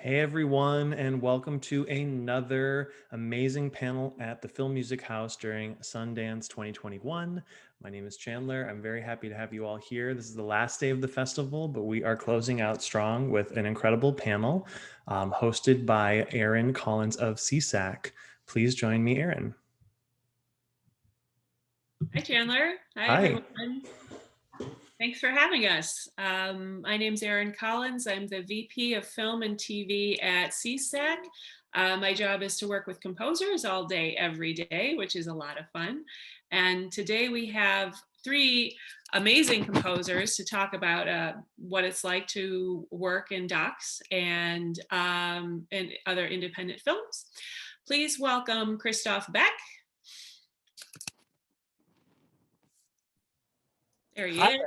Hey everyone, and welcome to another amazing panel at the Film Music House during Sundance 2021. My name is Chandler. I'm very happy to have you all here. This is the last day of the festival, but we are closing out strong with an incredible panel hosted by Erin Collins of SESAC. Please join me, Erin. Hi, Chandler. Hi, Hi. everyone. Thanks for having us. My name's Erin Collins. I'm the VP of Film and TV at SESAC. My job is to work with composers all day, every day, which is a lot of fun. And today we have three amazing composers to talk about what it's like to work in docs and other independent films. Please welcome Christophe Beck. There he is.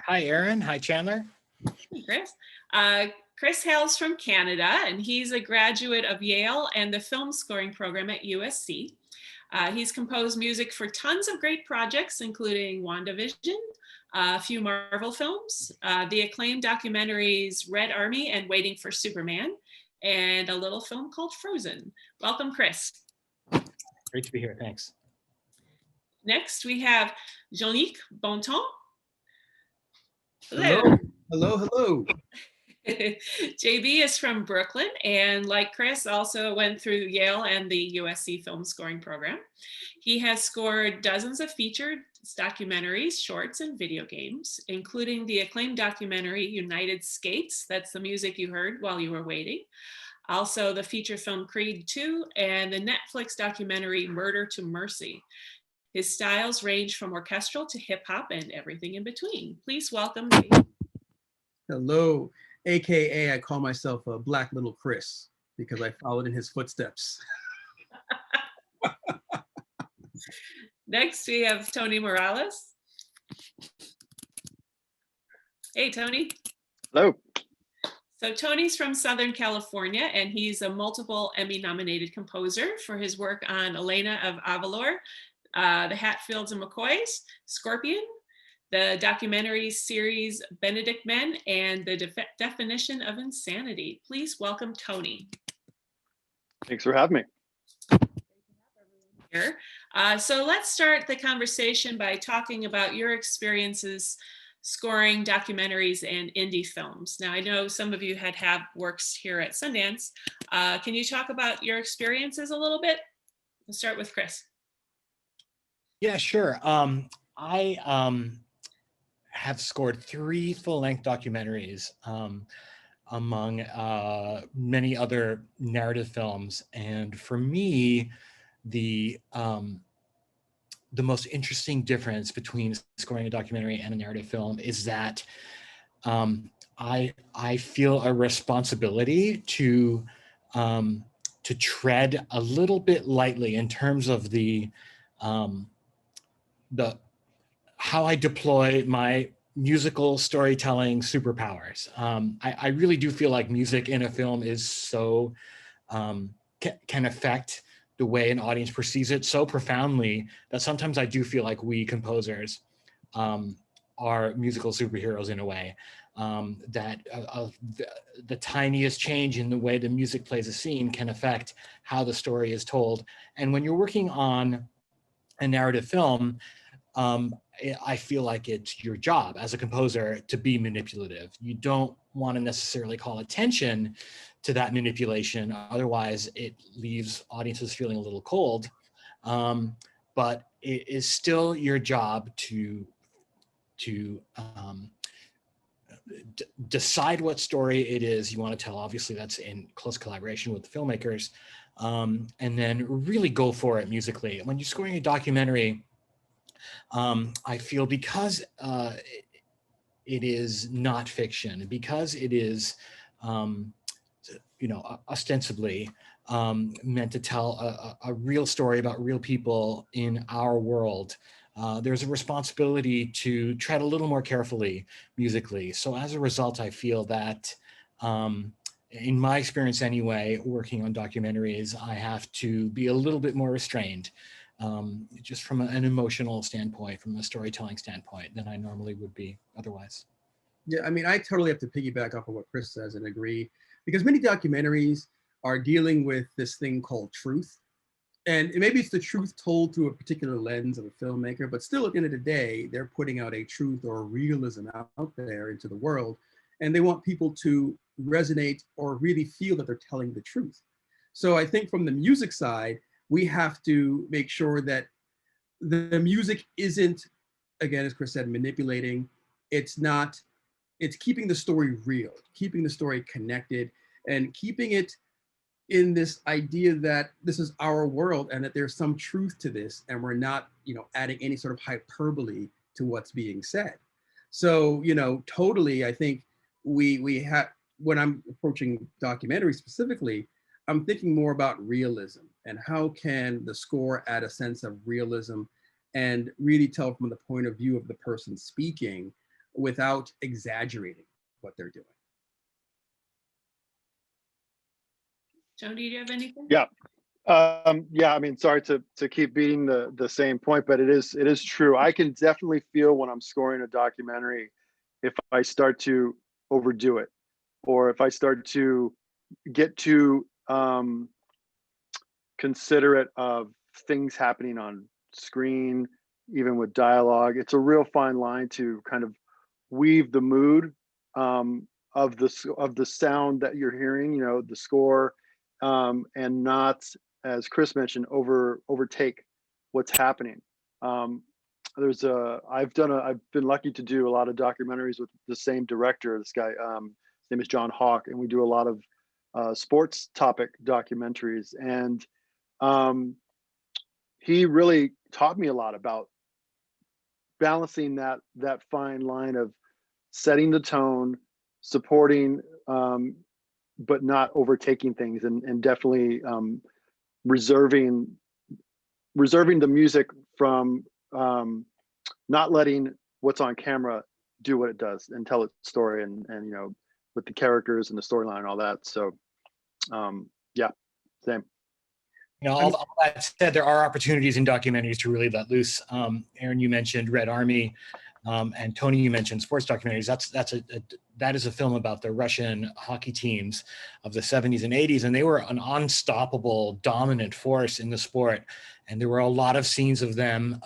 Hi, Erin. Hi, Chandler. Hey, Chris. Chris hails from Canada, and he's a graduate of Yale and the film scoring program at USC. He's composed music for tons of great projects, including WandaVision, a few Marvel films, the acclaimed documentaries Red Army and Waiting for Superman, and a little film called Frozen. Welcome, Chris. Great to be here. Thanks. Next, we have Jongnic Bontemps. Hello. Hello. JB is from Brooklyn and, like Chris, also went through Yale and the USC film scoring program. He has scored dozens of features, documentaries, shorts, and video games, including the acclaimed documentary United Skates. That's the music you heard while you were waiting. Also the feature film Creed 2 and the Netflix documentary Murder to Mercy. His styles range from orchestral to hip hop and everything in between. Please welcome JB. Hello. AKA, I call myself a Black Little Chris because I followed in his footsteps. Next, we have Tony Morales. Hey, Tony. Hello. So Tony's from Southern California, and he's a multiple Emmy-nominated composer for his work on Elena of Avalor, the Hatfields and McCoys, Scorpion, the documentary series Benedict Men, and the Definition of Insanity. Please welcome Tony. Thanks for having me. Here. So let's start the conversation by talking about your experiences scoring documentaries and indie films. Now, I know some of you have works here at Sundance. Can you talk about your experiences a little bit? We'll start with Chris. Yeah, sure. I have scored 3 full-length documentaries among many other narrative films, and for me, the most interesting difference between scoring a documentary and a narrative film is that I feel a responsibility to tread a little bit lightly in terms of how I deploy my musical storytelling superpowers. I really do feel like music in a film is so can affect the way an audience perceives it so profoundly that sometimes I do feel like we composers are musical superheroes in a way. That the tiniest change in the way the music plays a scene can affect how the story is told. And when you're working on a narrative film, I feel like it's your job as a composer to be manipulative. You don't want to necessarily call attention to that manipulation. Otherwise, it leaves audiences feeling a little cold. But it is still your job to decide what story it is you want to tell. Obviously, that's in close collaboration with the filmmakers. And then really go for it musically. When you're scoring a documentary, I feel because it is not fiction, because it is, ostensibly meant to tell a real story about real people in our world, there's a responsibility to tread a little more carefully musically. So as a result, I feel that, in my experience anyway, working on documentaries, I have to be a little bit more restrained. Just from an emotional standpoint, from a storytelling standpoint, than I normally would be otherwise. Yeah, I mean, I totally have to piggyback off of what Chris says and agree. because many documentaries are dealing with this thing called truth. And maybe it's the truth told through a particular lens of a filmmaker, but still at the end of the day, they're putting out a truth or a realism out there into the world. And they want people to resonate or really feel that they're telling the truth. So I think from the music side, we have to make sure that the music isn't, again, as Chris said, manipulating. It's not, it's keeping the story real, keeping the story connected, and keeping it in this idea that this is our world and that there's some truth to this, and we're not, adding any sort of hyperbole to what's being said. So, totally, I think we have, when I'm approaching documentary specifically, I'm thinking more about realism and how can the score add a sense of realism and really tell from the point of view of the person speaking without exaggerating what they're doing. Joan, do you have anything? Yeah. I mean, sorry to keep beating the same point, but it is true. I can definitely feel when I'm scoring a documentary if I start to overdo it, or if I start to get too considerate of things happening on screen, even with dialogue. It's a real fine line to kind of weave the mood of the sound that you're hearing, the score, and not, as Chris mentioned, overtake what's happening. I've been lucky to do a lot of documentaries with the same director. This guy, his name is John Hawk, and we do a lot of sports topic documentaries. And he really taught me a lot about balancing that fine line of setting the tone, supporting, but not overtaking things, and definitely reserving the music from not letting what's on camera do what it does and tell its story, and with the characters and the storyline and all that. So yeah, same. All that said, there are opportunities in documentaries to really let loose. Erin, you mentioned Red Army, and Tony, you mentioned sports documentaries. That is a film about the Russian hockey teams of the 70s and 80s, and they were an unstoppable, dominant force in the sport. And there were a lot of scenes of them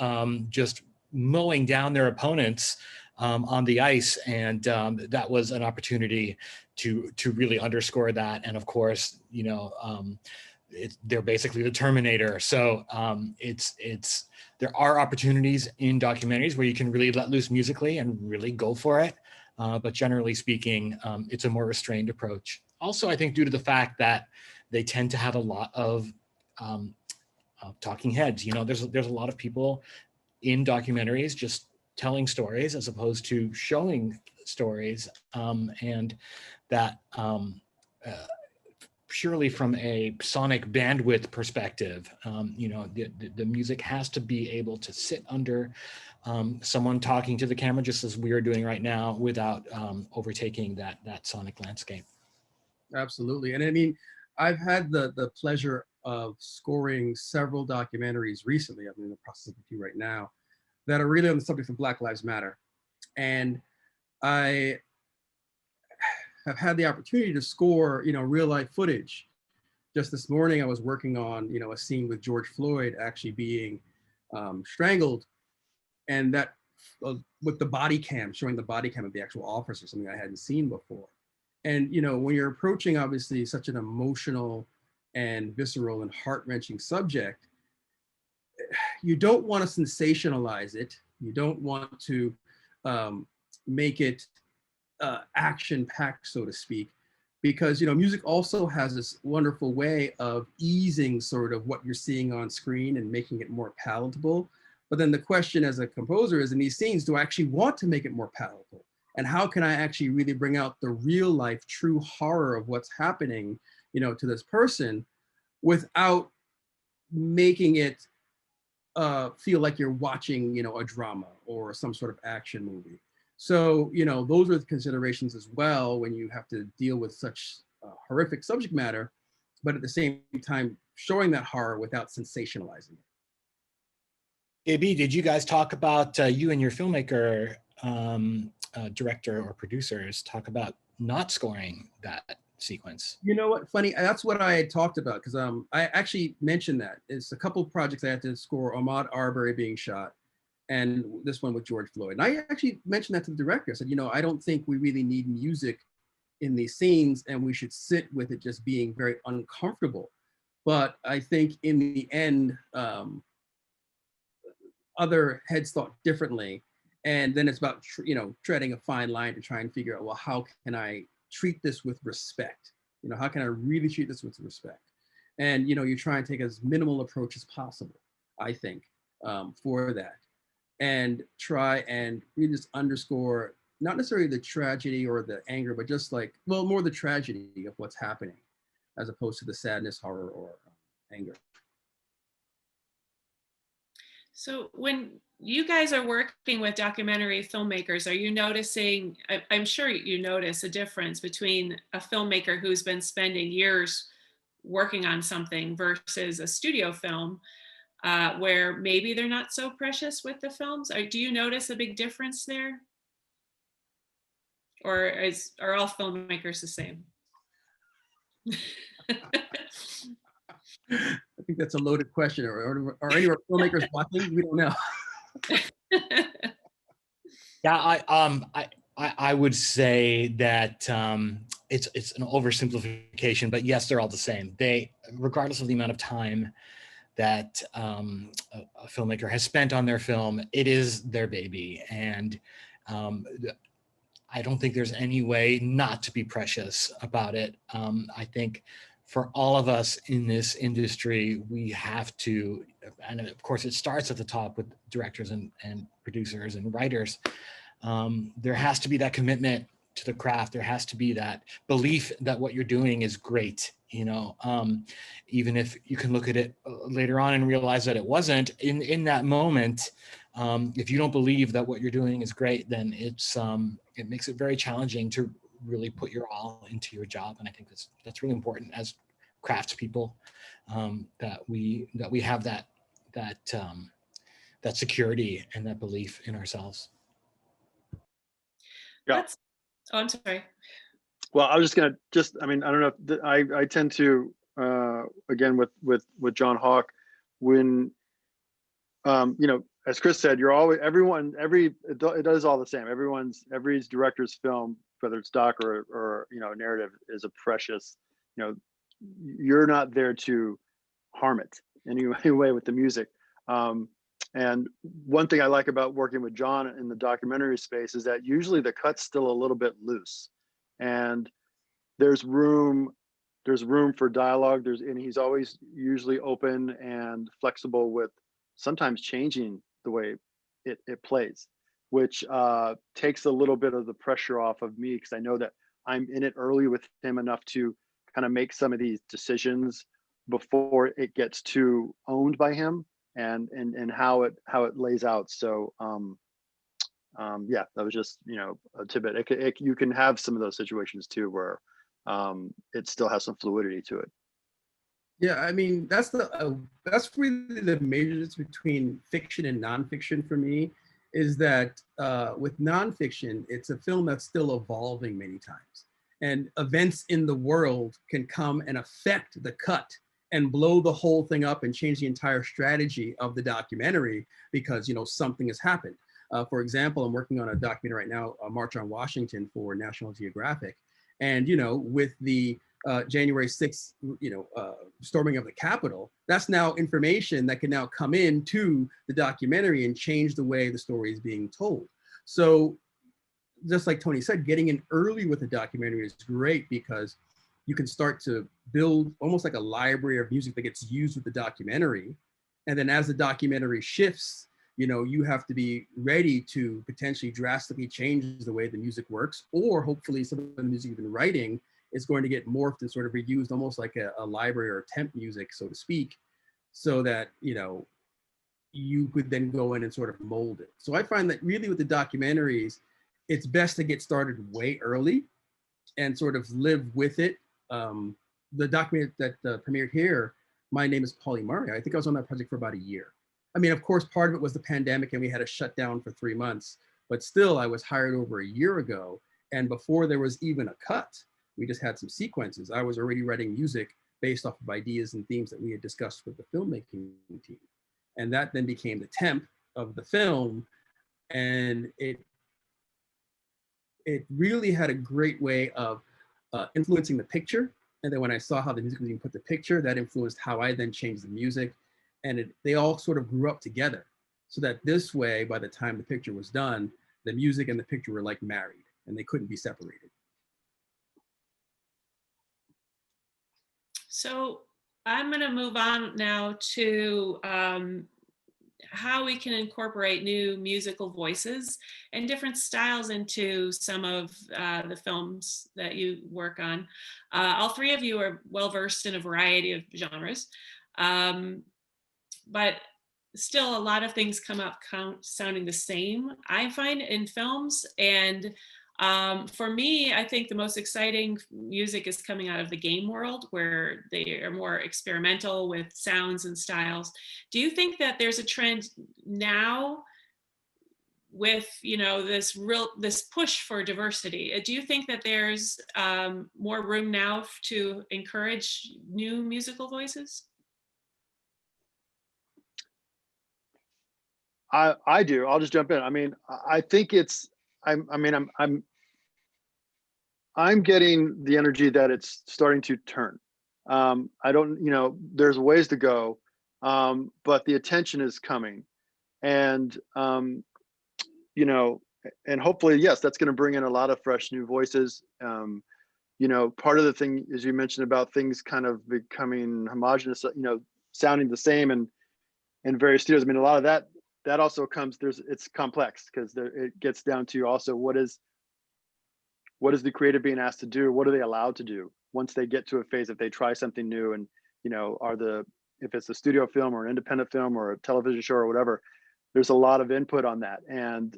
just mowing down their opponents on the ice, and that was an opportunity to really underscore that. And of course, they're basically the Terminator. So there are opportunities in documentaries where you can really let loose musically and really go for it. But generally speaking, it's a more restrained approach. Also, I think due to the fact that they tend to have a lot of talking heads. There's a lot of people in documentaries just telling stories as opposed to showing stories, and that purely from a sonic bandwidth perspective, the music has to be able to sit under someone talking to the camera, just as we are doing right now, without overtaking that sonic landscape. Absolutely. And I mean, I've had the pleasure of scoring several documentaries recently. I'm in the process of a few right now that are really on the subject of Black Lives Matter. And I have had the opportunity to score, real life footage. Just this morning, I was working on, a scene with George Floyd actually being strangled, and that with the body cam, showing the body cam of the actual officer, something I hadn't seen before. And, when you're approaching obviously such an emotional and visceral and heart-wrenching subject, you don't want to sensationalize it. You don't want to make it action-packed, so to speak, because music also has this wonderful way of easing sort of what you're seeing on screen and making it more palatable. But then the question as a composer is, in these scenes, do I actually want to make it more palatable? And how can I actually really bring out the real life, true horror of what's happening, to this person, without making it feel like you're watching, a drama or some sort of action movie. So, those are the considerations as well when you have to deal with such horrific subject matter, but at the same time, showing that horror without sensationalizing it. AB, did you guys talk about, you and your filmmaker, director or producers, talk about not scoring that sequence. You know what? Funny. That's what I had talked about because I actually mentioned that. It's a couple of projects I had to score. Ahmaud Arbery being shot, and this one with George Floyd. And I actually mentioned that to the director. I said, you know, I don't think we really need music in these scenes, and we should sit with it just being very uncomfortable. But I think in the end, other heads thought differently, and then it's about treading a fine line to try and figure out, well, how can I treat this with respect? You know, how can I really treat this with respect? And you try and take as minimal approach as possible, I think, for that, and try and really just underscore not necessarily the tragedy or the anger, but just like, well, more the tragedy of what's happening, as opposed to the sadness, horror, or anger. So when you guys are working with documentary filmmakers, are you noticing, I'm sure you notice a difference between a filmmaker who's been spending years working on something versus a studio film where maybe they're not so precious with the films? Or do you notice a big difference there? Or are all filmmakers the same? I think that's a loaded question. Or any of our filmmakers watching? We don't know. Yeah, I would say that it's an oversimplification, but yes, they're all the same. They, regardless of the amount of time that a filmmaker has spent on their film, it is their baby, and I don't think there's any way not to be precious about it. I think for all of us in this industry, we have to, and of course it starts at the top with directors and producers and writers. There has to be that commitment to the craft. There has to be that belief that what you're doing is great. Even if you can look at it later on and realize that it wasn't in that moment. If you don't believe that what you're doing is great, then it makes it very challenging to really put your all into your job. And I think that's really important as craftspeople, that we have that security and that belief in ourselves. Yeah. Oh, I'm sorry. Well, I was I don't know if I tend to again with John Hawk, when as Chris said, you're always it does all the same. Every director's film, whether it's doc or narrative, is a precious, you're not there to harm it anyway with the music. And one thing I like about working with John in the documentary space is that usually the cut's still a little bit loose, and there's room for dialogue. And he's always usually open and flexible with sometimes changing the way it plays, which takes a little bit of the pressure off of me, because I know that I'm in it early with him enough to kind of make some of these decisions before it gets too owned by him, and how it lays out. So yeah, that was just a tidbit. You can have some of those situations too where it still has some fluidity to it. Yeah, I mean, that's really the major difference between fiction and nonfiction for me, is that with nonfiction, it's a film that's still evolving many times, and events in the world can come and affect the cut and blow the whole thing up and change the entire strategy of the documentary because something has happened. For example, I'm working on a documentary right now, a March on Washington for National Geographic, and with the January 6th, storming of the Capitol, that's now information that can now come into the documentary and change the way the story is being told. So just like Tony said, getting in early with a documentary is great because you can start to build almost like a library of music that gets used with the documentary. And then as the documentary shifts, you have to be ready to potentially drastically change the way the music works, or hopefully some of the music you've been writing is going to get morphed and sort of reused almost like a library or temp music, so to speak, so that, you could then go in and sort of mold it. So I find that really with the documentaries, it's best to get started way early and sort of live with it. The documentary that premiered here, My Name is Polly Murray, I think I was on that project for about a year. I mean, of course, part of it was the pandemic and we had to shut down for 3 months, but still I was hired over a year ago. And before there was even a cut, We just had some sequences. I was already writing music based off of ideas and themes that we had discussed with the filmmaking team. And that then became the temp of the film. And it really had a great way of influencing the picture. And then when I saw how the music was being put to picture, that influenced how I then changed the music. And they all sort of grew up together. So that this way, by the time the picture was done, the music and the picture were like married and they couldn't be separated. So I'm going to move on now to how we can incorporate new musical voices and different styles into some of the films that you work on. All three of you are well versed in a variety of genres, but still a lot of things come up sounding the same, I find, in films. And for me, I think the most exciting music is coming out of the game world, where they are more experimental with sounds and styles. Do you think that there's a trend now with, you know, this push for diversity? Do you think that there's more room now to encourage new musical voices? I do. I'll just jump in. I mean, I think it's. I'm getting the energy that it's starting to turn. I don't, you know, there's ways to go, but the attention is coming, and you know, and hopefully, yes, that's going to bring in a lot of fresh new voices. You know, part of the thing, as you mentioned, about things kind of becoming homogenous, you know, sounding the same in various studios. I mean, a lot of that also comes. It's complex because it gets down to also what is the creative being asked to do? What are they allowed to do once they get to a phase, if they try something new? And, you know, if it's a studio film or an independent film or a television show or whatever, there's a lot of input on that. And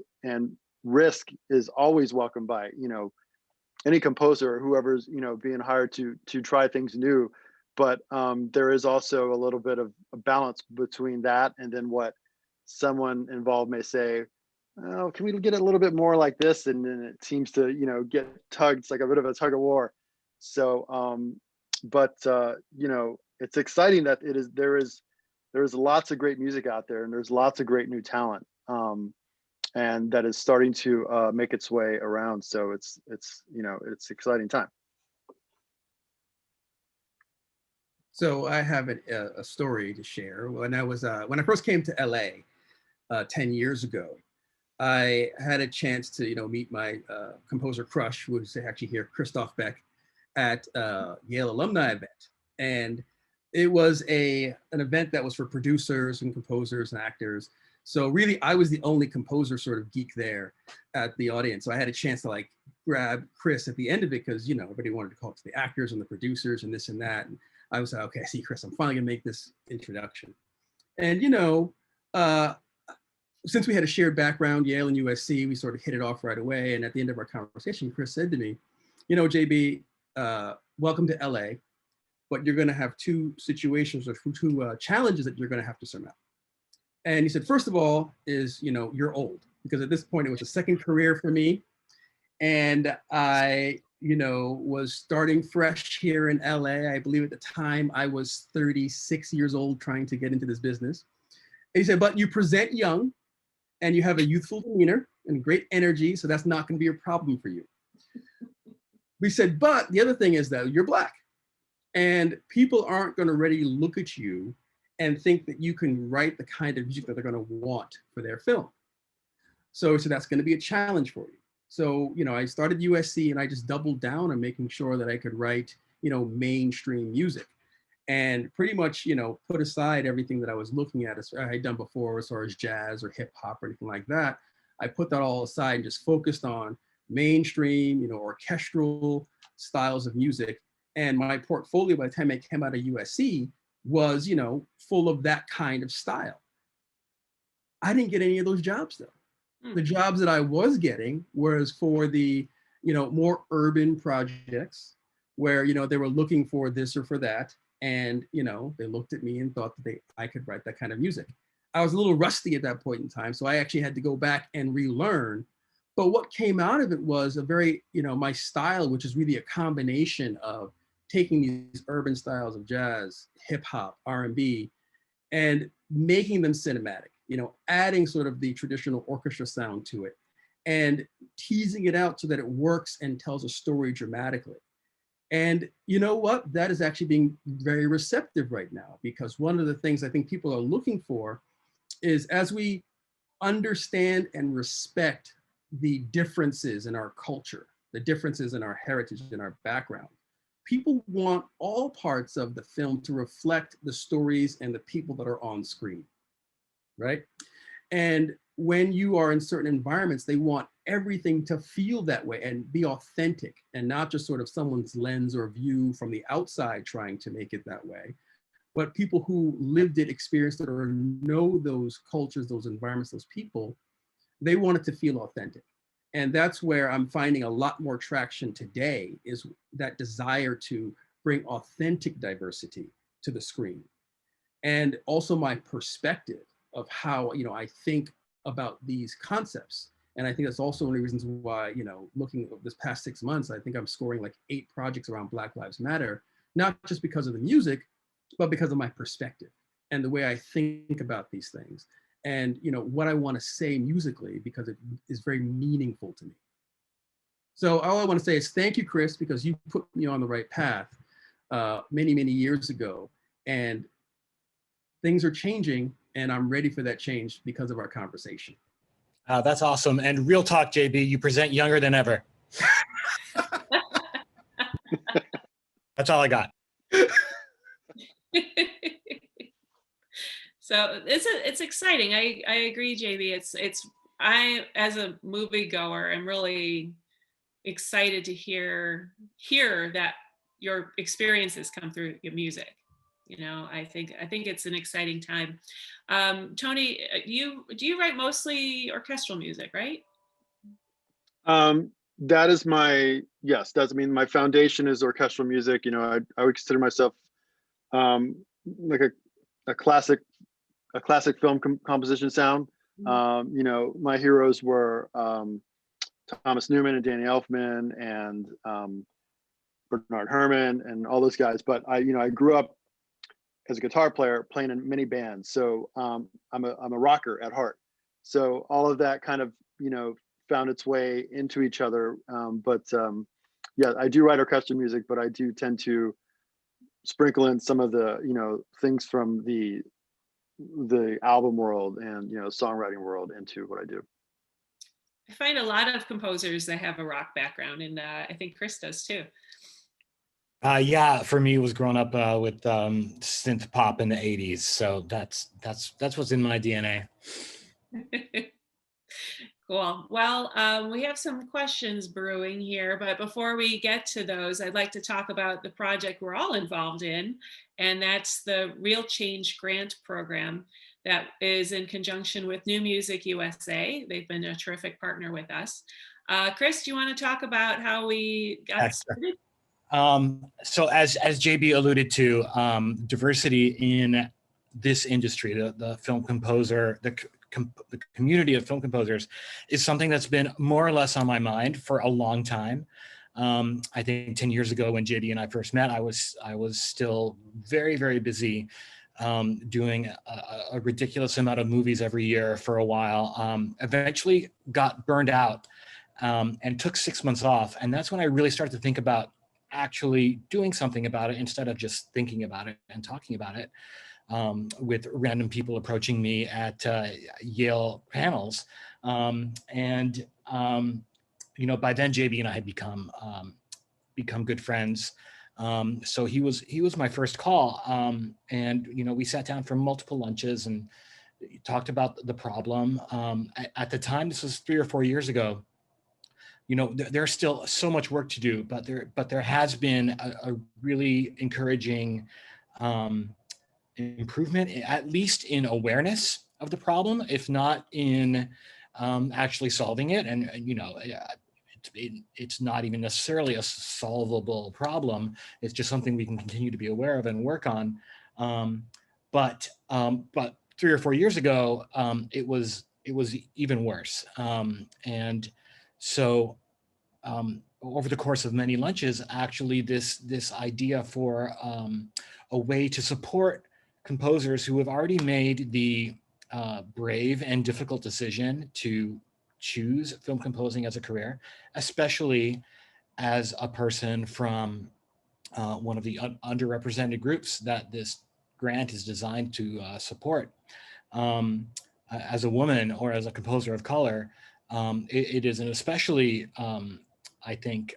risk is always welcomed by, you know, any composer or whoever's, you know, being hired to try things new. But there is also a little bit of a balance between that and then what someone involved may say, oh, can we get it a little bit more like this? And then it seems to, you know, get tugged. It's like a bit of a tug of war. So, you know, it's exciting that there is lots of great music out there, and there's lots of great new talent, and that is starting to make its way around. So it's you know, it's exciting time. So I have a story to share. When I first came to LA 10 years ago, I had a chance to, you know, meet my composer crush, who was actually here, Christophe Beck, at Yale alumni event. And it was an event that was for producers and composers and actors. So really, I was the only composer sort of geek there at the audience. So I had a chance to like grab Chris at the end of it because, you know, everybody wanted to talk to the actors and the producers and this and that. And I was like, okay, I see, Chris, I'm finally gonna make this introduction. And, you know, since we had a shared background, Yale and USC, we sort of hit it off right away. And at the end of our conversation, Chris said to me, you know, JB, welcome to LA, but you're gonna have two situations or two challenges that you're gonna have to surmount. And he said, first of all is, you know, you're old, because at this point it was a second career for me. And I, you know, was starting fresh here in LA. I believe at the time I was 36 years old trying to get into this business. And he said, but you present young, and you have a youthful demeanor and great energy, so that's not going to be a problem for you. We said, but the other thing is that you're Black, and people aren't going to ready look at you and think that you can write the kind of music that they're going to want for their film. So that's going to be a challenge for you. So, you know, I started USC and I just doubled down on making sure that I could write, you know, mainstream music. And pretty much, you know, put aside everything that I was looking at as I had done before as far as jazz or hip hop or anything like that. I put that all aside and just focused on mainstream, you know, orchestral styles of music. And my portfolio by the time I came out of USC was, you know, full of that kind of style. I didn't get any of those jobs though. The jobs that I was getting was for the, you know, more urban projects where, you know, they were looking for this or for that. And, you know, they looked at me and thought that I could write that kind of music. I was a little rusty at that point in time. So I actually had to go back and relearn But what came out of it was a very, my style, which is really a combination of taking these urban styles of jazz, hip hop, R&B, and making them cinematic, adding sort of the traditional orchestra sound to it and teasing it out so that it works and tells a story dramatically. And you know what? That is actually being very receptive right now, because one of the things I think people are looking for is, as we understand and respect the differences in our culture, the differences in our heritage and our background, people want all parts of the film to reflect the stories and the people that are on screen, right? And when you are in certain environments, they want everything to feel that way and be authentic, and not just sort of someone's lens or view from the outside trying to make it that way, but people who lived it, experienced it, or know those cultures, those environments, those people, they want it to feel authentic. And that's where I'm finding a lot more traction today, is that desire to bring authentic diversity to the screen. And also my perspective of how, I think about these concepts. And I think that's also one of the reasons why, looking at this past 6 months, I think I'm scoring like 8 projects around Black Lives Matter, not just because of the music, but because of my perspective and the way I think about these things. And what I want to say musically, because it is very meaningful to me. So all I want to say is thank you, Chris, because you put me on the right path many, many years ago. And things are changing, and I'm ready for that change because of our conversation. That's awesome. And real talk, JB, you present younger than ever. That's all I got. So it's exciting. I agree, JB. I, as a moviegoer, am really excited to hear that your experiences come through your music. I think it's an exciting time. Tony, do you write mostly orchestral music, right? That is my foundation is orchestral music. I would consider myself like a classic film composition sound. My heroes were Thomas Newman and Danny Elfman and Bernard Herrmann and all those guys. But I grew up as a guitar player playing in many bands. So I'm a rocker at heart. So all of that kind of, found its way into each other. Yeah, I do write orchestral music, but I do tend to sprinkle in some of the, things from the album world and, songwriting world into what I do. I find a lot of composers that have a rock background, and I think Chris does too. Yeah, for me, it was growing up with synth pop in the 80s. So that's what's in my DNA. Cool. Well, we have some questions brewing here, but before we get to those, I'd like to talk about the project we're all involved in, and that's the Real Change Grant Program that is in conjunction with New Music USA. They've been a terrific partner with us. Chris, do you want to talk about how we got started? So as JB alluded to, diversity in this industry, the film composer, the community of film composers, is something that's been more or less on my mind for a long time. I think 10 years ago when JB and I first met, I was still very, very busy doing a ridiculous amount of movies every year for a while. Eventually got burned out and took 6 months off. And that's when I really started to think about actually doing something about it instead of just thinking about it and talking about it. With random people approaching me at Yale panels. By then JB and I had become good friends. So he was my first call. And we sat down for multiple lunches and talked about the problem. At the time, this was 3 or 4 years ago, there's still so much work to do, but there has been a really encouraging improvement, at least in awareness of the problem, if not in actually solving it. And it's not even necessarily a solvable problem. It's just something we can continue to be aware of and work on. But 3 or 4 years ago, it was even worse. And So over the course of many lunches, actually this idea for a way to support composers who have already made the brave and difficult decision to choose film composing as a career, especially as a person from one of the underrepresented groups that this grant is designed to support. As a woman or as a composer of color, it is an especially, I think,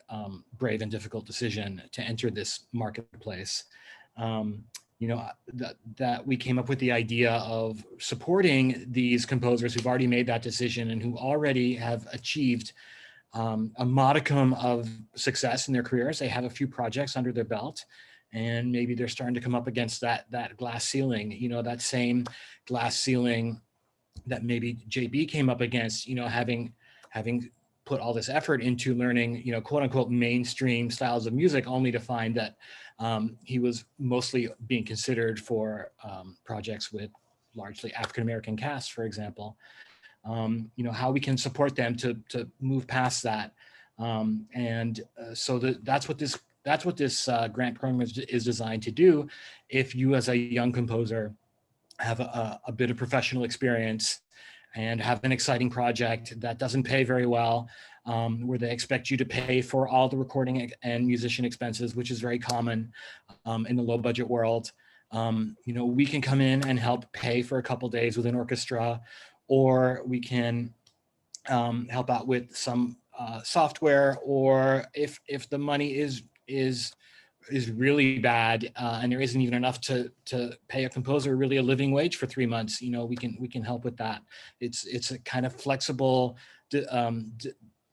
brave and difficult decision to enter this marketplace. You know, that we came up with the idea of supporting these composers who've already made that decision and who already have achieved a modicum of success in their careers. They have a few projects under their belt, and maybe they're starting to come up against that glass ceiling, you know, that same glass ceiling that maybe JB came up against, you know, having put all this effort into learning, you know, quote unquote mainstream styles of music, only to find that he was mostly being considered for projects with largely African-American casts, for example. You know, how we can support them to move past that. So that's what this grant program is designed to do. If you as a young composer have a bit of professional experience and have an exciting project that doesn't pay very well, where they expect you to pay for all the recording and musician expenses, which is very common in the low budget world. You know, we can come in and help pay for a couple days with an orchestra, or we can help out with some software, or if the money is really bad and there isn't even enough to pay a composer really a living wage for 3 months, you know, we can help with that. It's a kind of flexible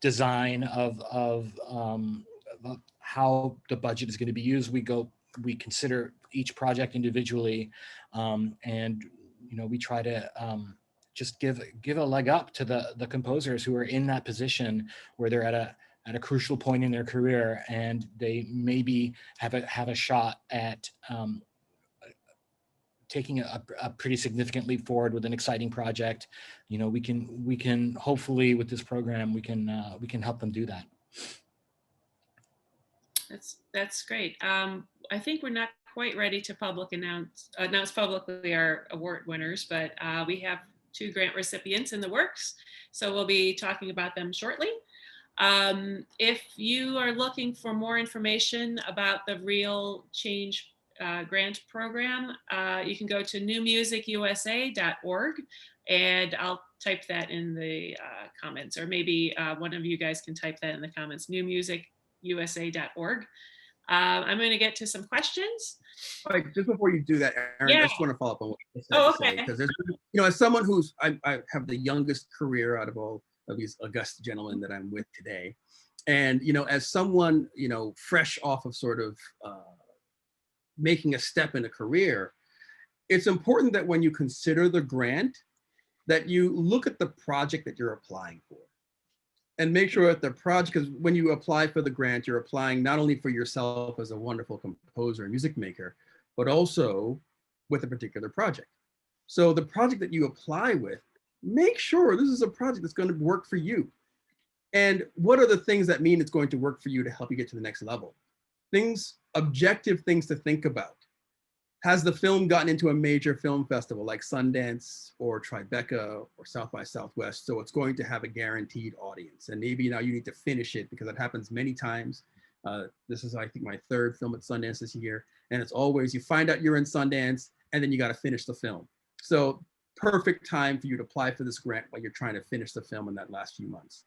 design of how the budget is going to be used. We consider each project individually, and you know, we try to just give a leg up to the composers who are in that position where they're at a crucial point in their career, and they maybe have a shot at taking a pretty significant leap forward with an exciting project. You know, we can hopefully with this program we can help them do that. That's great. I think we're not quite ready to announce publicly our award winners, but we have 2 grant recipients in the works, so we'll be talking about them shortly. If you are looking for more information about the Real Change grant program, you can go to newmusicusa.org, and I'll type that in the comments, or maybe one of you guys can type that in the comments, newmusicusa.org. I'm going to get to some questions. Like, just before you do that, Erin, Yeah. I just want to follow up on what you said. Okay. Because there's, you know, as someone who's, I have the youngest career out of all of these august gentlemen that I'm with today. And, you know, as someone, you know, fresh off of sort of making a step in a career, it's important that when you consider the grant, that you look at the project that you're applying for. And make sure that the project, because when you apply for the grant, you're applying not only for yourself as a wonderful composer and music maker, but also with a particular project. So the project that you apply with, make sure this is a project that's going to work for you. And what are the things that mean it's going to work for you to help you get to the next level? Objective things to think about. Has the film gotten into a major film festival like Sundance or Tribeca or South by Southwest? So it's going to have a guaranteed audience. And maybe now you need to finish it, because it happens many times. This is, I think, my 3rd film at Sundance this year. And it's always, you find out you're in Sundance and then you got to finish the film. So perfect time for you to apply for this grant while you're trying to finish the film in that last few months.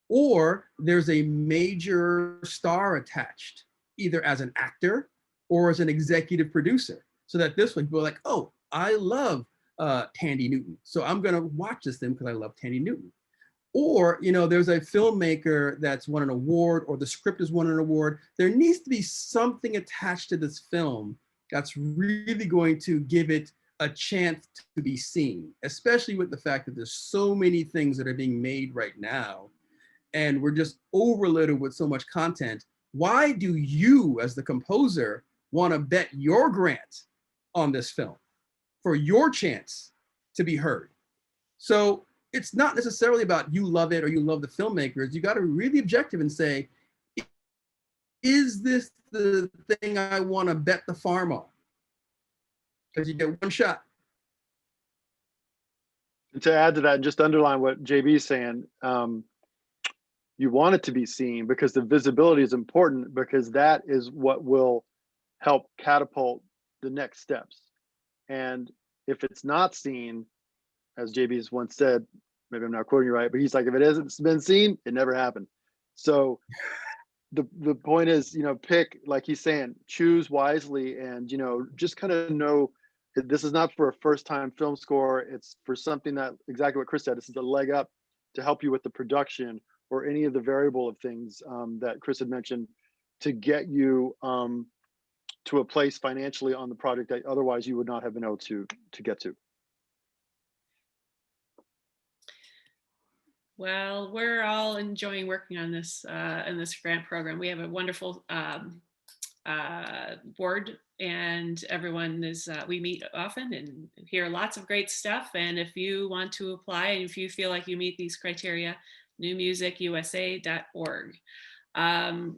Or there's a major star attached, either as an actor or as an executive producer. So that this way people are like, oh, I love Tandy Newton, so I'm going to watch this thing because I love Tandy Newton. Or, you know, there's a filmmaker that's won an award, or the script has won an award. There needs to be something attached to this film that's really going to give it a chance to be seen, especially with the fact that there's so many things that are being made right now, and we're just overloaded with so much content. Why do you, as the composer, want to bet your grant on this film for your chance to be heard? So it's not necessarily about you love it or you love the filmmakers. You got to be really objective and say, is this the thing I want to bet the farm on? Because you get one shot. And to add to that, and just underline what JB is saying, you want it to be seen because the visibility is important, because that is what will help catapult the next steps. And if it's not seen, as JB has once said, maybe I'm not quoting you right, but he's like, if it hasn't been seen, it never happened. So the point is, pick, like he's saying, choose wisely, and just kind of know this is not for a first-time film score. It's for something that, exactly what Chris said, this is a leg up to help you with the production or any of the variable of things that Chris had mentioned, to get you to a place financially on the project that otherwise you would not have been able to get to. Well, we're all enjoying working on this in this grant program. We have a wonderful board, and everyone is, we meet often and hear lots of great stuff. And if you want to apply, and if you feel like you meet these criteria, newmusicusa.org.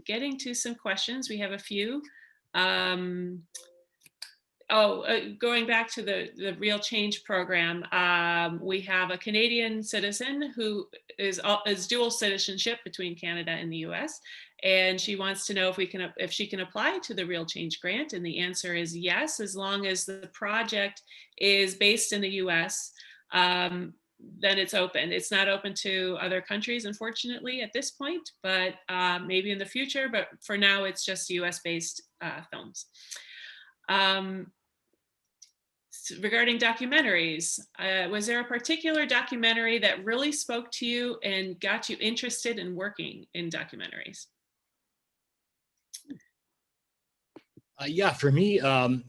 Getting to some questions, we have a few. Going back to the Real Change program, we have a Canadian citizen who is dual citizenship between Canada and the US, and she wants to know if she can apply to the Real Change grant, and the answer is yes, as long as the project is based in the US. Then it's open. It's not open to other countries, unfortunately, at this point, but maybe in the future. But for now, it's just US-based films. Regarding documentaries, was there a particular documentary that really spoke to you and got you interested in working in documentaries? Yeah, for me,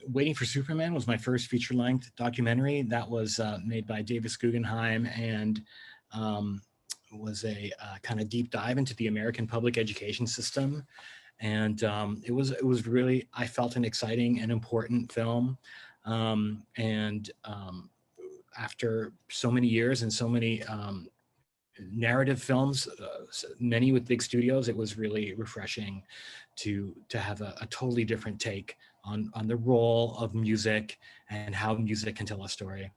Waiting for Superman was my first feature-length documentary. That was made by Davis Guggenheim, and was a kind of deep dive into the American public education system. And it was really, I felt, an exciting and important film. After so many years and so many narrative films, many with big studios, it was really refreshing to have a totally different take on the role of music and how music can tell a story.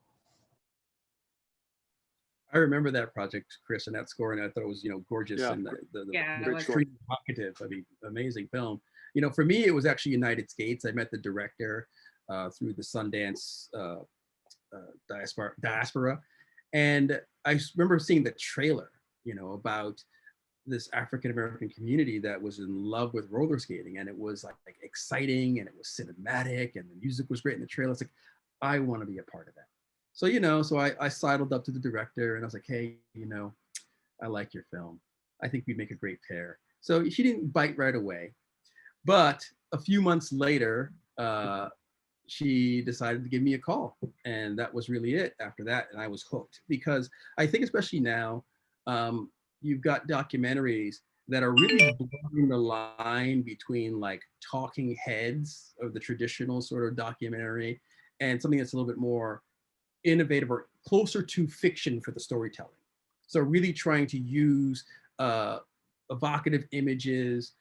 I remember that project, Chris, and that score, and I thought it was, gorgeous, Yeah. and the Yeah, extreme evocative. I mean, amazing film. For me, it was actually United States. I met the director through the Sundance diaspora, and I remember seeing the trailer, about this African-American community that was in love with roller skating, and it was like exciting, and it was cinematic, and the music was great in the trailer. It's like, I want to be a part of that. So, so I sidled up to the director, and I was like, hey, I like your film. I think we'd make a great pair. So she didn't bite right away, but a few months later, she decided to give me a call, and that was really it after that. And I was hooked, because I think especially now, you've got documentaries that are really blurring the line between like talking heads of the traditional sort of documentary and something that's a little bit more innovative or closer to fiction for the storytelling. So really trying to use evocative images,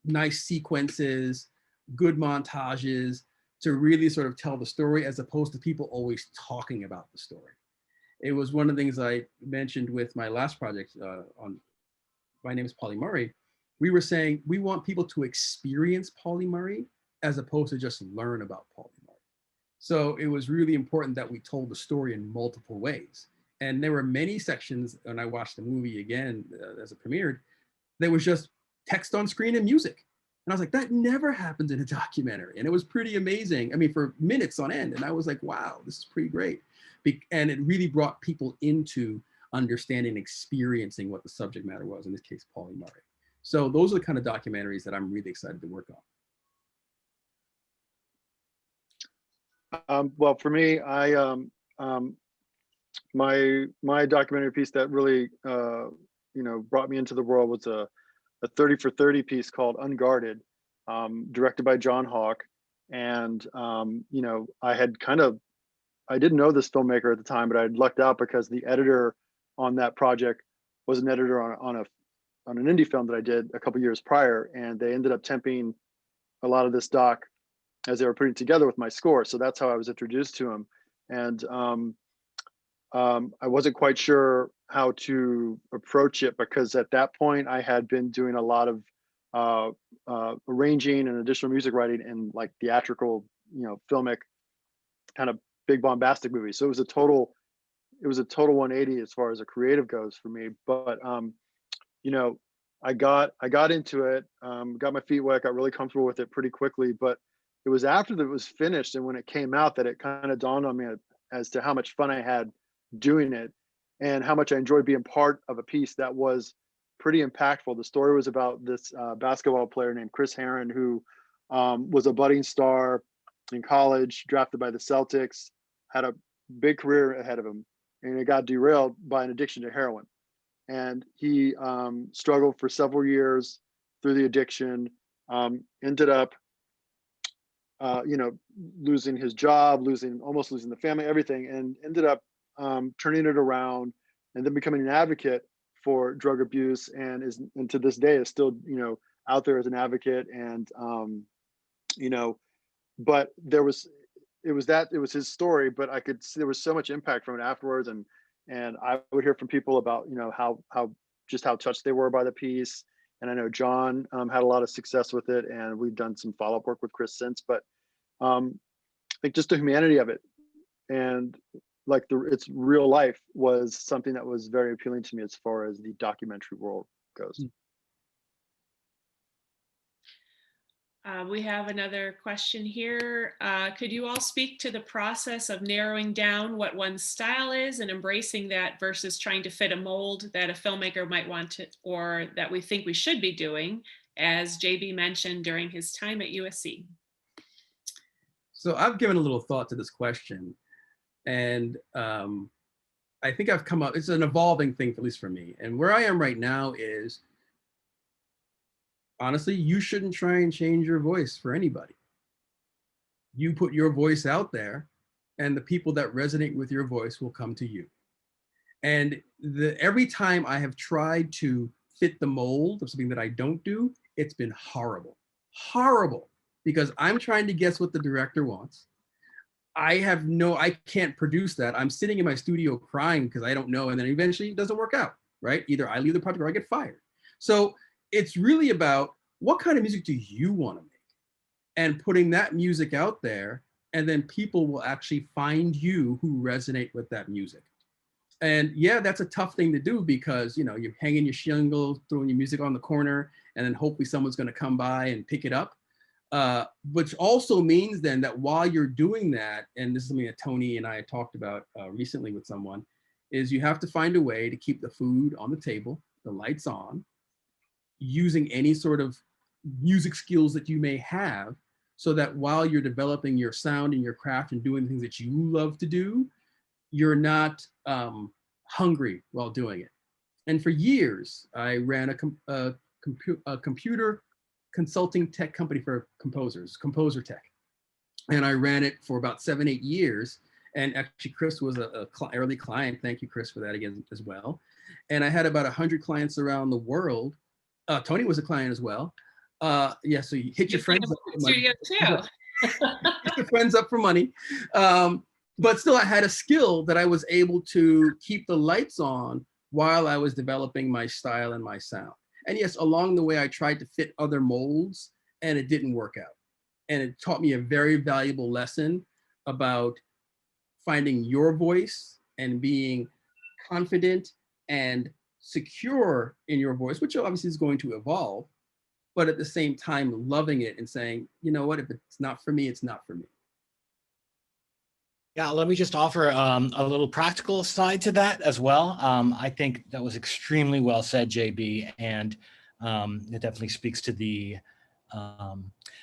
nice sequences, good montages to really sort of tell the story, as opposed to people always talking about the story. It was one of the things I mentioned with my last project on My Name is Polly Murray. We were saying we want people to experience Polly Murray as opposed to just learn about Polly Murray. So it was really important that we told the story in multiple ways. And there were many sections, when I watched the movie again as it premiered, there was just text on screen and music. And I was like, that never happens in a documentary. And it was pretty amazing. I mean, for minutes on end. And I was like, wow, this is pretty great. And it really brought people into understanding, experiencing what the subject matter was, in this case, Polly Murray. So those are the kind of documentaries that I'm really excited to work on. Well, for me, my documentary piece that really brought me into the world was a 30 for 30 piece called Unguarded, directed by John Hawk. And I had kind of didn't know this filmmaker at the time, but I lucked out because the editor on that project was an editor on an indie film that I did a couple years prior, and they ended up temping a lot of this doc as they were putting it together with my score. So that's how I was introduced to him. And I wasn't quite sure how to approach it, because at that point I had been doing a lot of arranging and additional music writing in like theatrical, filmic kind of big bombastic movies. So it was a total 180 as far as a creative goes for me. But I got into it, got my feet wet, got really comfortable with it pretty quickly. But it was after that it was finished and when it came out that it kind of dawned on me as to how much fun I had doing it and how much I enjoyed being part of a piece that was pretty impactful. The story was about this basketball player named Chris Herron, who was a budding star in college, drafted by the Celtics, had a big career ahead of him, and it got derailed by an addiction to heroin. And he struggled for several years through the addiction, ended up losing his job, almost losing the family, everything, and ended up turning it around and then becoming an advocate for drug abuse, and to this day is still out there as an advocate. And but it was his story, but I could see there was so much impact from it afterwards, and I would hear from people about how touched they were by the piece. And I know John had a lot of success with it, and we've done some follow-up work with Chris since. But I think just the humanity of it and like its real life was something that was very appealing to me as far as the documentary world goes. We have another question here. Could you all speak to the process of narrowing down what one's style is and embracing that versus trying to fit a mold that a filmmaker might want to, or that we think we should be doing, as JB mentioned during his time at USC? So I've given a little thought to this question, and I think I've come up, it's an evolving thing, at least for me. And where I am right now is, honestly, you shouldn't try and change your voice for anybody. You put your voice out there, and the people that resonate with your voice will come to you. And every time I have tried to fit the mold of something that I don't do, it's been horrible, horrible, because I'm trying to guess what the director wants. I can't produce that. I'm sitting in my studio crying because I don't know, and then eventually it doesn't work out, right? Either I leave the project or I get fired. So it's really about what kind of music do you want to make, and putting that music out there, and then people will actually find you who resonate with that music. And yeah, that's a tough thing to do, because you're hanging your shingle, throwing your music on the corner, and then hopefully someone's going to come by and pick it up. Which also means then that while you're doing that, and this is something that Tony and I had talked about recently with someone, is you have to find a way to keep the food on the table, the lights on, using any sort of music skills that you may have, so that while you're developing your sound and your craft and doing the things that you love to do, you're not hungry while doing it. And for years, I ran a computer consulting tech company for composers, Composer Tech. And I ran it for about 7-8 years. And actually, Chris was an early client. Thank you, Chris, for that again as well. And I had about 100 clients around the world. Tony was a client as well. Yeah, so you hit your friends up for money. Hit your friends up for money. But still, I had a skill that I was able to keep the lights on while I was developing my style and my sound. And yes, along the way, I tried to fit other molds, and it didn't work out. And it taught me a very valuable lesson about finding your voice and being confident and secure in your voice, which obviously is going to evolve, but at the same time, loving it and saying, you know what, if it's not for me, it's not for me. Yeah, let me just offer a little practical side to that as well. I think that was extremely well said, JB, and it definitely speaks to the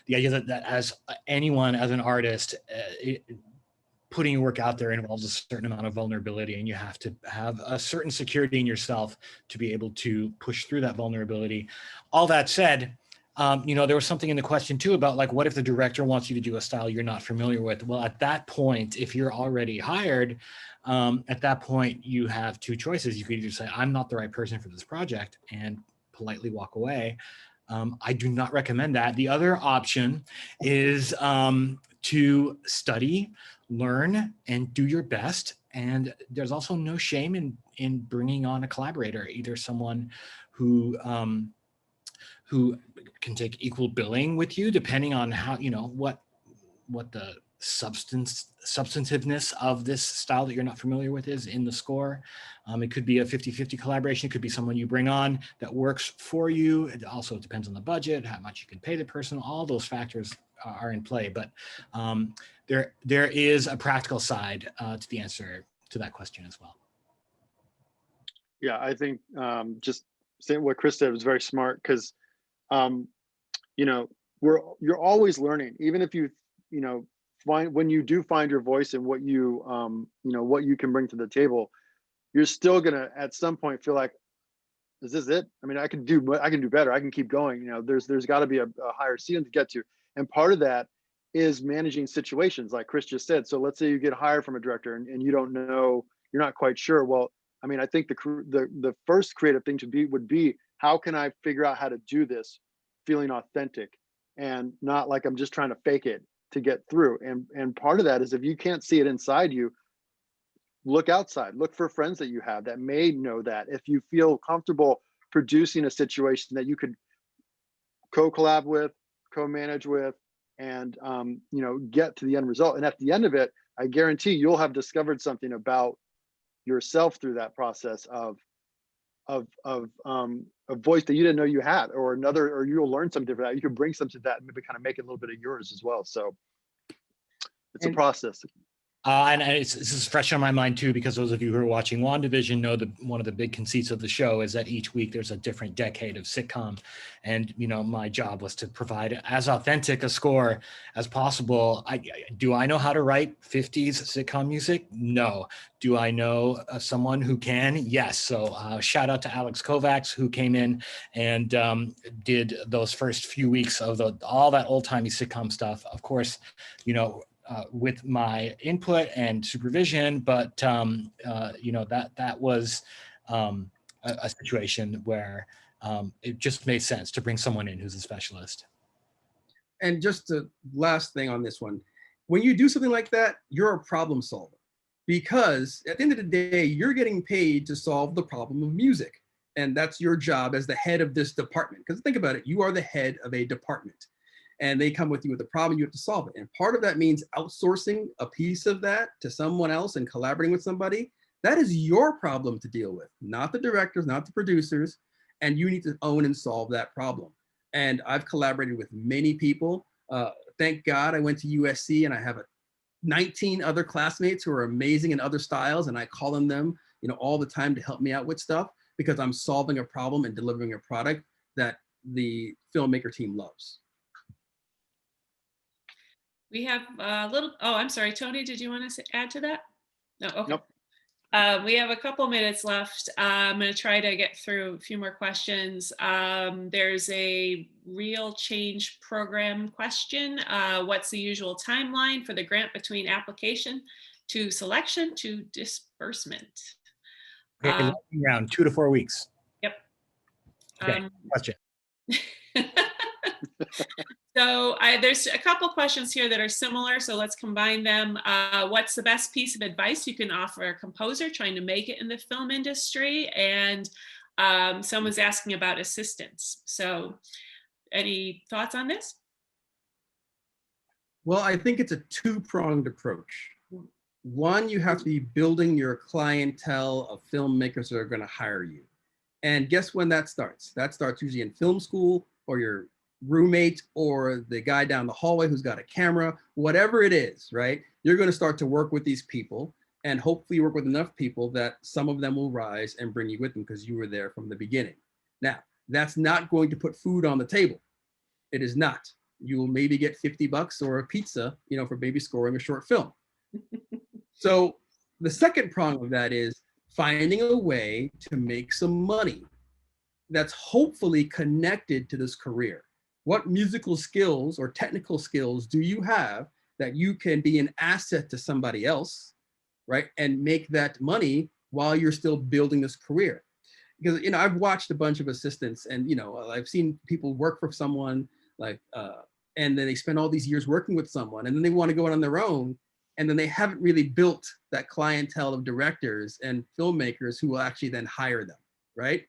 idea that as anyone, as an artist, putting your work out there involves a certain amount of vulnerability, and you have to have a certain security in yourself to be able to push through that vulnerability. All that said, there was something in the question too about like, what if the director wants you to do a style you're not familiar with? Well, at that point, if you're already hired, at that point, you have two choices. You could either say, I'm not the right person for this project and politely walk away. I do not recommend that. The other option is to study, learn, and do your best. And there's also no shame in bringing on a collaborator, either someone who can take equal billing with you, depending on how, what the substantiveness of this style that you're not familiar with is in the score. It could be a 50-50 collaboration. It could be someone you bring on that works for you. It also depends on the budget, how much you can pay the person. All those factors are in play, but there is a practical side to the answer to that question as well. Yeah, I think just saying what Chris said was very smart, because you're always learning, even if you when you do find your voice and what you what you can bring to the table, you're still gonna at some point feel like, is this it? I mean, I can do better. I can keep going. There's got to be a higher ceiling to get to, and part of that is managing situations, like Chris just said. So let's say you get hired from a director and you don't know, you're not quite sure. Well, I mean, I think the first creative thing would be how can I figure out how to do this feeling authentic and not like I'm just trying to fake it to get through. And part of that is, if you can't see it inside you, look outside, look for friends that you have that may know that. If you feel comfortable producing a situation that you could co-collab with, co-manage with, and get to the end result. And at the end of it, I guarantee you'll have discovered something about yourself through that process of a voice that you didn't know you had, or you'll learn something different. You can bring something to that and maybe kind of make it a little bit of yours as well. So it's a process. And this is fresh on my mind too, because those of you who are watching WandaVision know that one of the big conceits of the show is that each week there's a different decade of sitcom. And, my job was to provide as authentic a score as possible. Do I know how to write 50s sitcom music? No. Do I know someone who can? Yes. So shout out to Alex Kovacs, who came in and did those first few weeks of all that old-timey sitcom stuff. Of course, with my input and supervision, but that was a situation where it just made sense to bring someone in who's a specialist. And just the last thing on this one, when you do something like that, you're a problem solver, because at the end of the day, you're getting paid to solve the problem of music. And that's your job as the head of this department. Because think about it, you are the head of a department. And they come with you with a problem, you have to solve it. And part of that means outsourcing a piece of that to someone else and collaborating with somebody. That is your problem to deal with, not the directors, not the producers. And you need to own and solve that problem. And I've collaborated with many people. Thank God I went to USC, and I have 19 other classmates who are amazing in other styles. And I call on them, all the time to help me out with stuff, because I'm solving a problem and delivering a product that the filmmaker team loves. We have a little, I'm sorry, Tony, did you want to add to that? No, okay. Nope. We have a couple minutes left. I'm going to try to get through a few more questions. There's a Real Change Program question. What's the usual timeline for the grant between application to selection to disbursement? Around 2 to 4 weeks. Yep. Okay, question. So there's a couple questions here that are similar, so let's combine them. What's the best piece of advice you can offer a composer trying to make it in the film industry? And someone's asking about assistance. So any thoughts on this? Well, I think it's a two-pronged approach. One, you have to be building your clientele of filmmakers that are going to hire you. And guess when that starts? That starts usually in film school, or your roommate, or the guy down the hallway who's got a camera, whatever it is, right? You're going to start to work with these people, and hopefully you work with enough people that some of them will rise and bring you with them because you were there from the beginning. Now, that's not going to put food on the table. It is not. You will maybe get $50 or a pizza, for maybe scoring a short film. So the second prong of that is finding a way to make some money that's hopefully connected to this career. What musical skills or technical skills do you have that you can be an asset to somebody else, right? And make that money while you're still building this career. Because, you know, I've watched a bunch of assistants, and, you know, I've seen people work for someone like, and then they spend all these years working with someone, and then they want to go out on their own, and then they haven't really built that clientele of directors and filmmakers who will actually then hire them, right?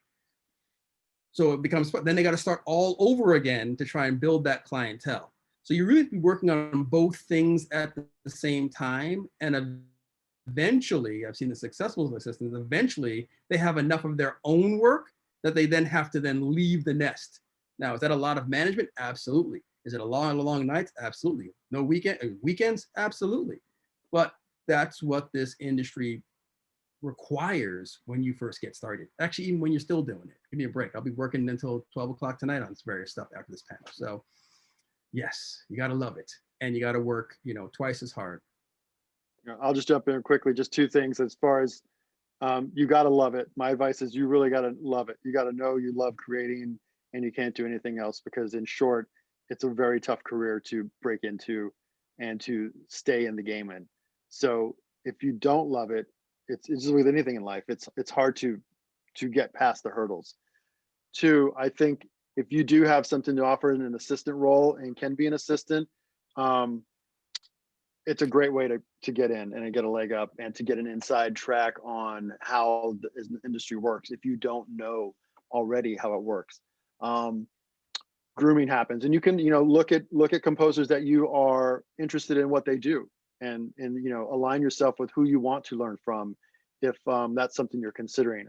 So it becomes, then they got to start all over again to try and build that clientele. So you really be working on both things at the same time. And eventually, I've seen the successful assistants, eventually they have enough of their own work that they then have to then leave the nest. Now, is that a lot of management? Absolutely. Is it a long nights? Absolutely. No weekends? Absolutely. But that's what this industry requires when you first get started. Actually, even when you're still doing it. Give me a break. I'll be working until 12 o'clock tonight on various stuff after this panel. So yes, you got to love it. And you got to work, you know, twice as hard. I'll just jump in quickly. Just two things as far as you got to love it. My advice is you really got to love it. You got to know you love creating and you can't do anything else, because in short, it's a very tough career to break into and to stay in the game in. So if you don't love it, it's just with anything in life, it's hard to get past the hurdles. Two, I think if you do have something to offer in an assistant role and can be an assistant, it's a great way to get in and get a leg up and to get an inside track on how the industry works if you don't know already how it works. Grooming happens, and you can, you know, look at composers that you are interested in what they do, and you know, align yourself with who you want to learn from if that's something you're considering.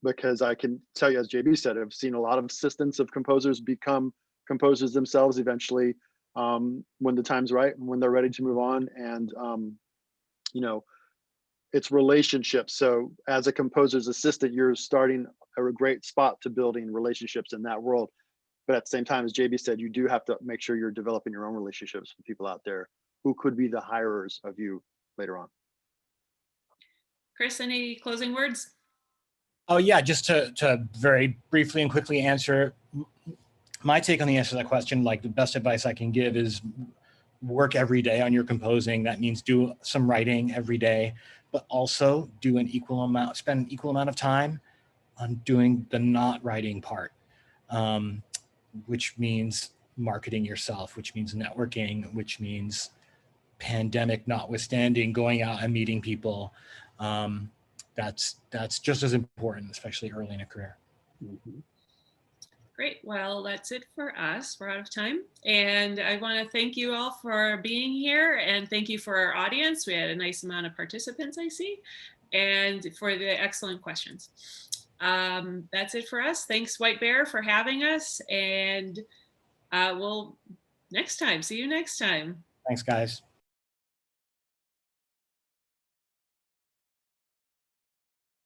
Because I can tell you, as JB said, I've seen a lot of assistants of composers become composers themselves eventually, when the time's right and when they're ready to move on. And you know, it's relationships. So as a composer's assistant, you're starting a great spot to building relationships in that world. But at the same time, as JB said, you do have to make sure you're developing your own relationships with people out there who could be the hirers of you later on. Chris, any closing words? Oh yeah, just to very briefly and quickly answer my take on the answer to that question. Like, the best advice I can give is work every day on your composing. That means do some writing every day, but also do spend an equal amount of time on doing the not writing part, which means marketing yourself, which means networking, which means, pandemic notwithstanding, going out and meeting people. That's just as important, especially early in a career. Mm-hmm. Great. Well, that's it for us. We're out of time. And I want to thank you all for being here, and thank you for our audience. We had a nice amount of participants, I see, and for the excellent questions. That's it for us. Thanks, White Bear, for having us. And we'll next time. See you next time. Thanks, guys.